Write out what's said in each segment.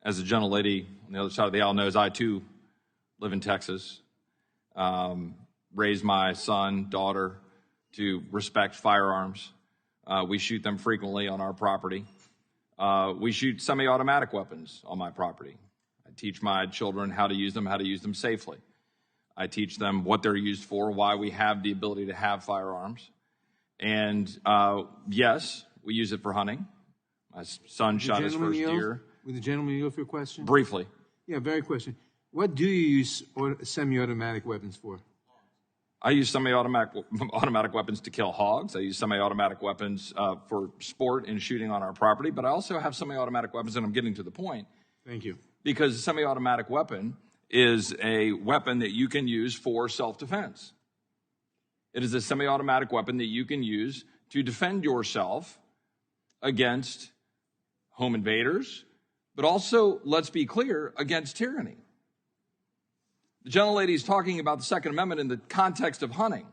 as the gentlelady on the other side of the aisle knows, I too live in Texas. Raised my son, daughter to respect firearms. We shoot them frequently on our property. We shoot semi-automatic weapons on my property. I teach my children how to use them safely. I teach them what they're used for, why we have the ability to have firearms. And yes, we use it for hunting. My son shot his first deer. Would the gentleman yield for a question? Briefly. Yeah, very question. What do you use semi-automatic weapons for? I use semi-automatic weapons to kill hogs. I use semi-automatic weapons for sport and shooting on our property. But I also have semi-automatic weapons, and I'm getting to the point. Thank you. Because a semi-automatic weapon is a weapon that you can use for self-defense. It is a semi-automatic weapon that you can use to defend yourself against home invaders, but also, let's be clear, against tyranny. The gentlelady is talking about the Second Amendment in the context of hunting,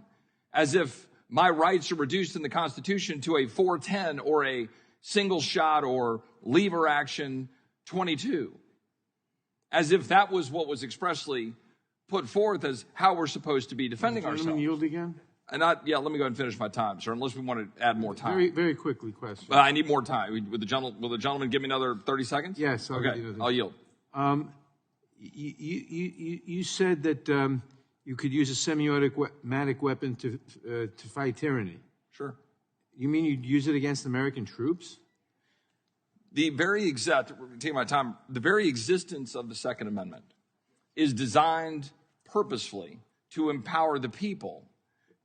as if my rights are reduced in the Constitution to a 410 or a single shot or lever action 22, as if that was what was expressly put forth as how we're supposed to be defending ourselves. Yield again? Let me go ahead and finish my time, sir, unless we want to add more time. Very, very quickly, question. I need more time. Will the gentleman give me another 30 seconds? Yes. I'll yield. You said that you could use a semi-automatic weapon to fight tyranny. Sure. You mean you'd use it against American troops? The very existence of the Second Amendment is designed purposefully to empower the people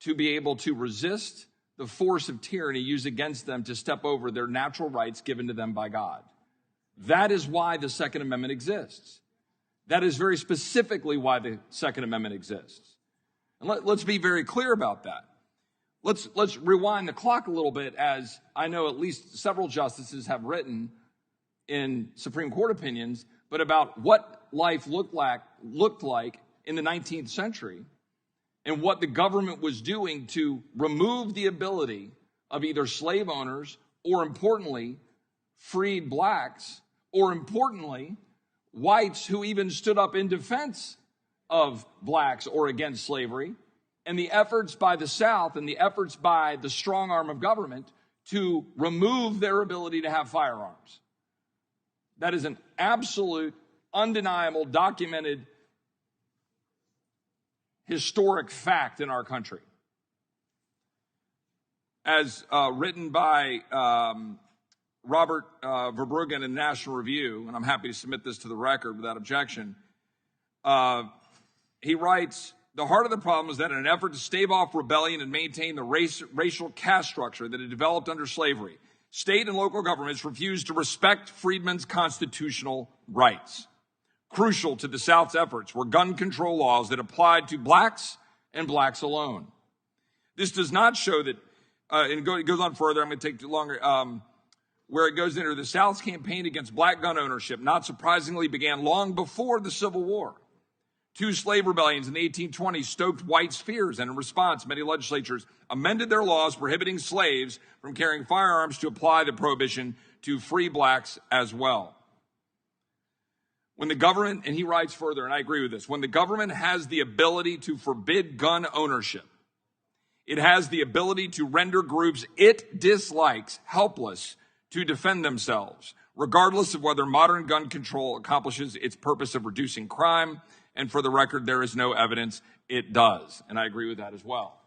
to be able to resist the force of tyranny used against them to step over their natural rights given to them by God. That is why the Second Amendment exists. That is very specifically why the Second Amendment exists. And let's be very clear about that. Let's rewind the clock a little bit, as I know at least several justices have written in Supreme Court opinions, but about what life looked like in the 19th century and what the government was doing to remove the ability of either slave owners or, importantly, freed blacks, or importantly, whites who even stood up in defense of blacks or against slavery, and the efforts by the South and the efforts by the strong arm of government to remove their ability to have firearms. That is an absolute, undeniable, documented, historic fact in our country. As written by Robert Verbruggen in National Review, and I'm happy to submit this to the record without objection, he writes, "The heart of the problem is that in an effort to stave off rebellion and maintain the racial caste structure that had developed under slavery, state and local governments refused to respect freedmen's constitutional rights. Crucial to the South's efforts were gun control laws that applied to blacks and blacks alone. This does not show that," and it goes on further, I'm going to take too longer, where it goes into the South's campaign against black gun ownership, not surprisingly, began long before the Civil War. Two slave rebellions in the 1820s stoked whites' fears, and in response, many legislatures amended their laws prohibiting slaves from carrying firearms to apply the prohibition to free blacks as well. When the government, and he writes further, and I agree with this, when the government has the ability to forbid gun ownership, it has the ability to render groups it dislikes helpless to defend themselves, regardless of whether modern gun control accomplishes its purpose of reducing crime. And for the record, there is no evidence it does. And I agree with that as well.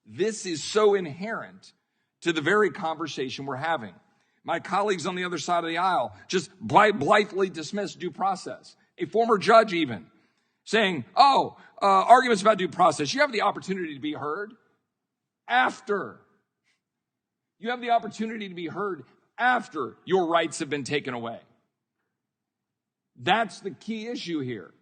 This is so inherent to the very conversation we're having. My colleagues on the other side of the aisle just blithely dismiss due process. A former judge even saying, arguments about due process. You have the opportunity to be heard after. You have the opportunity to be heard after your rights have been taken away. That's the key issue here.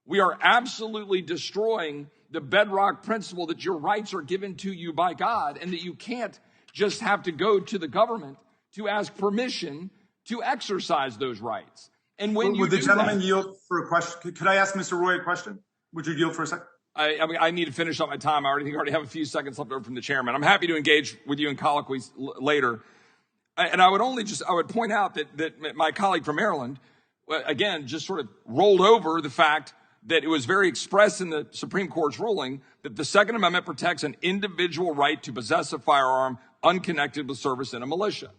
We are absolutely destroying the bedrock principle that your rights are given to you by God and that you can't just have to go to the government to ask permission to exercise those rights. And when would the gentleman yield for a question? Could I ask Mr. Roy a question? Would you yield for a second? I need to finish up my time. I already have a few seconds left over from the chairman. I'm happy to engage with you in colloquies later. And I would point out that my colleague from Maryland again, just sort of rolled over the fact that it was very expressed in the Supreme Court's ruling that the Second Amendment protects an individual right to possess a firearm unconnected with service in a militia.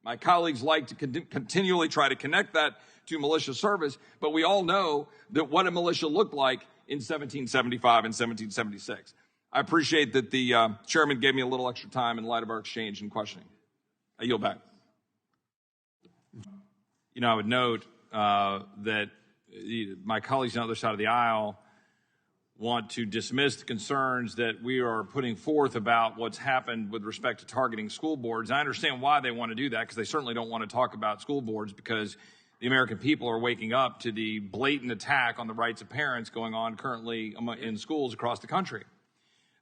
My colleagues like to continually try to connect that to militia service, but we all know that what a militia looked like in 1775 and 1776. I appreciate that the chairman gave me a little extra time in light of our exchange and questioning. I yield back. I would note that my colleagues on the other side of the aisle want to dismiss the concerns that we are putting forth about what's happened with respect to targeting school boards. I understand why they want to do that, because they certainly don't want to talk about school boards, because the American people are waking up to the blatant attack on the rights of parents going on currently in schools across the country.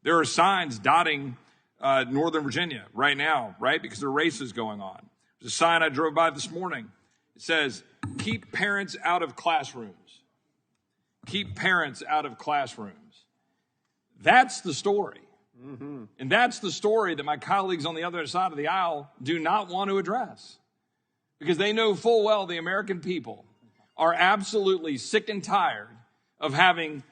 There are signs dotting Northern Virginia right now, right, because there are races going on. There's a sign I drove by this morning. It says, "Keep parents out of classrooms." Keep parents out of classrooms. That's the story. Mm-hmm. And that's the story that my colleagues on the other side of the aisle do not want to address. Because they know full well the American people are absolutely sick and tired of having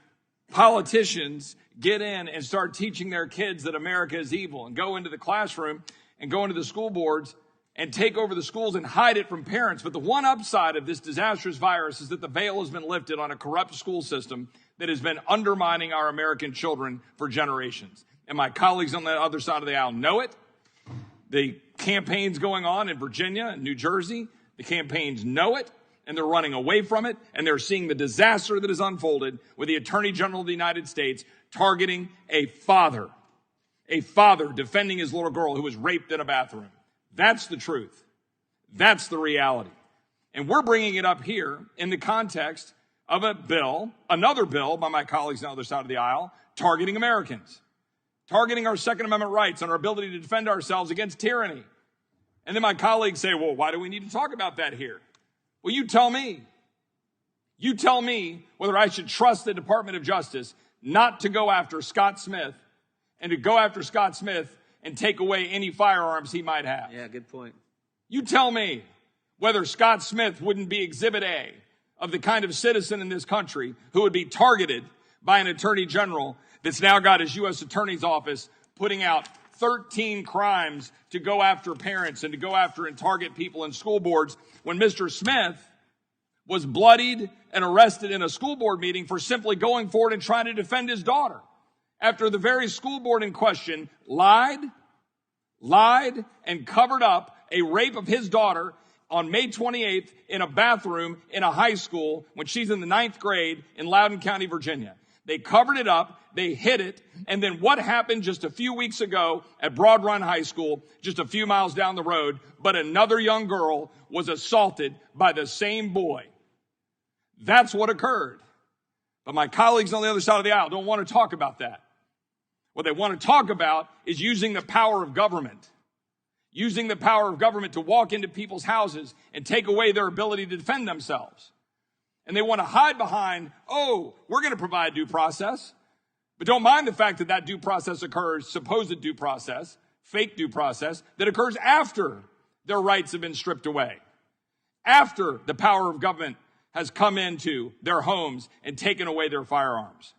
politicians get in and start teaching their kids that America is evil and go into the classroom and go into the school boards and take over the schools and hide it from parents. But the one upside of this disastrous virus is that the veil has been lifted on a corrupt school system that has been undermining our American children for generations. And my colleagues on the other side of the aisle know it. The campaigns going on in Virginia and New Jersey, the campaigns know it, and they're running away from it, and they're seeing the disaster that has unfolded with the Attorney General of the United States targeting a father defending his little girl who was raped in a bathroom. That's the truth. That's the reality. And we're bringing it up here in the context of a bill, another bill by my colleagues on the other side of the aisle, targeting Americans, targeting our Second Amendment rights and our ability to defend ourselves against tyranny. And then my colleagues say, well, why do we need to talk about that here? Well, you tell me. You tell me whether I should trust the Department of Justice not to go after Scott Smith and to go after Scott Smith and take away any firearms he might have. Yeah, good point. You tell me whether Scott Smith wouldn't be Exhibit A of the kind of citizen in this country who would be targeted by an attorney general that's now got his U.S. Attorney's Office putting out 13 crimes to go after parents and to go after and target people in school boards when Mr. Smith was bloodied and arrested in a school board meeting for simply going forward and trying to defend his daughter after the very school board in question lied, and covered up a rape of his daughter on May 28th in a bathroom in a high school when she's in the 9th grade in Loudoun County, Virginia. They covered it up, they hid it, and then what happened just a few weeks ago at Broad Run High School, just a few miles down the road, but another young girl was assaulted by the same boy. That's what occurred. But my colleagues on the other side of the aisle don't want to talk about that. What they want to talk about is using the power of government. Using the power of government to walk into people's houses and take away their ability to defend themselves. And they want to hide behind, we're going to provide due process. But don't mind the fact that that due process occurs, supposed due process, fake due process, that occurs after their rights have been stripped away. After the power of government has come into their homes and taken away their firearms.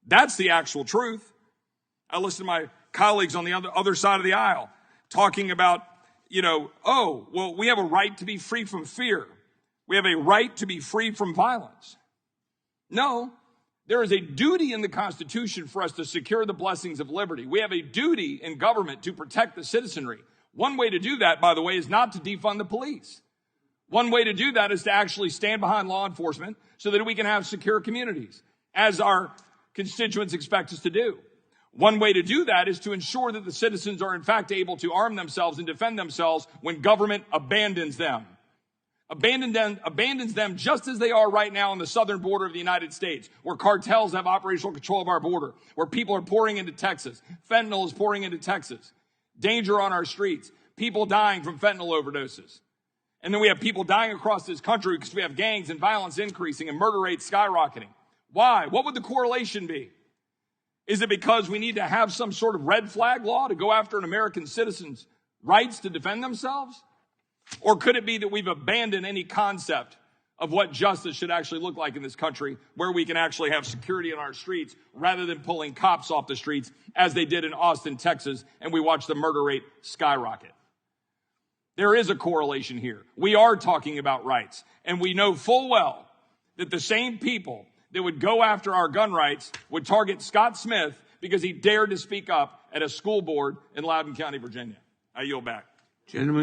That's the actual truth. I listen to my colleagues on the other side of the aisle talking about, we have a right to be free from fear. We have a right to be free from violence. No, there is a duty in the Constitution for us to secure the blessings of liberty. We have a duty in government to protect the citizenry. One way to do that, by the way, is not to defund the police. One way to do that is to actually stand behind law enforcement so that we can have secure communities, as our constituents expect us to do. One way to do that is to ensure that the citizens are in fact able to arm themselves and defend themselves when government abandons them. Abandons them just as they are right now on the southern border of the United States, where cartels have operational control of our border, where people are pouring into Texas. Fentanyl is pouring into Texas. Danger on our streets. People dying from fentanyl overdoses. And then we have people dying across this country because we have gangs and violence increasing and murder rates skyrocketing. Why? What would the correlation be? Is it because we need to have some sort of red flag law to go after an American citizen's rights to defend themselves? Or could it be that we've abandoned any concept of what justice should actually look like in this country, where we can actually have security in our streets rather than pulling cops off the streets as they did in Austin, Texas, and we watched the murder rate skyrocket. There is a correlation here. We are talking about rights, and we know full well that the same people that would go after our gun rights would target Scott Smith because he dared to speak up at a school board in Loudoun County, Virginia. I yield back. Gentlemen.